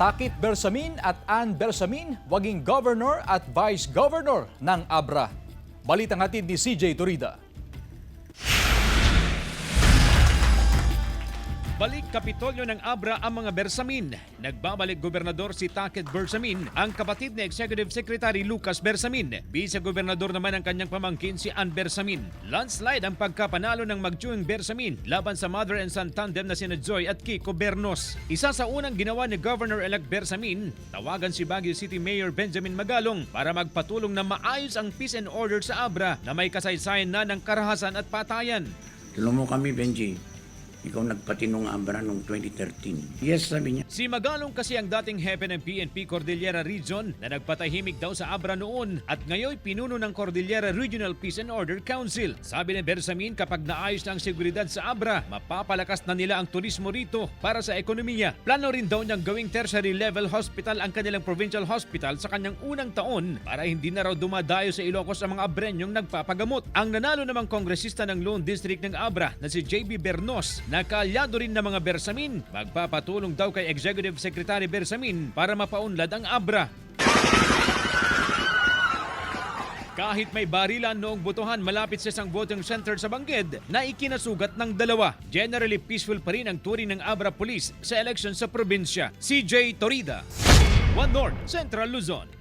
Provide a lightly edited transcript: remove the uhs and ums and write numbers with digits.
Takit Bersamin at Ann Bersamin waging governor at vice governor ng Abra. Balitang hatid ni CJ Turida. Balik Kapitolyo ng Abra ang mga Bersamin. Nagbabalik gobernador si Takit Bersamin, ang kapatid ni Executive Secretary Lucas Bersamin. Vice-gobernador naman ang kanyang pamangkin si Ann Bersamin. Landslide ang pagkapanalo ng magjuing Bersamin laban sa mother and son tandem na sina Joy at Kiko Bernos. Isa sa unang ginawa ni Governor-elect Bersamin, tawagan si Baguio City Mayor Benjamin Magalong para magpatulong na maayos ang peace and order sa Abra na may kasaysayan na ng karahasan at patayan. Tulong mo kami, Benji. Ikaw nagpatinong Abra noong 2013. Yes, sabi niya. Si Magalong kasi ang dating hepe ng PNP Cordillera Region na nagpatahimik daw sa Abra noon at ngayon pinuno ng Cordillera Regional Peace and Order Council. Sabi ni Bersamin, kapag naayos na ang seguridad sa Abra, mapapalakas na nila ang turismo rito para sa ekonomiya. Plano rin daw niyang gawing tertiary level hospital ang kanilang provincial hospital sa kanyang unang taon para hindi na raw dumadayo sa Ilocos ang mga Abrenyong nagpapagamot. Ang nanalo namang kongresista ng Lone District ng Abra na si JB Bernos, nakaalyado rin ng mga Bersamin, magpapatulong daw kay Executive Secretary Bersamin para mapaunlad ang Abra. Kahit may barilan noong botohan malapit sa isang voting center sa Bangged na ikinasugat ng dalawa, generally peaceful pa rin ang turing ng Abra Police sa election sa probinsya. CJ Torida, One North, Central Luzon.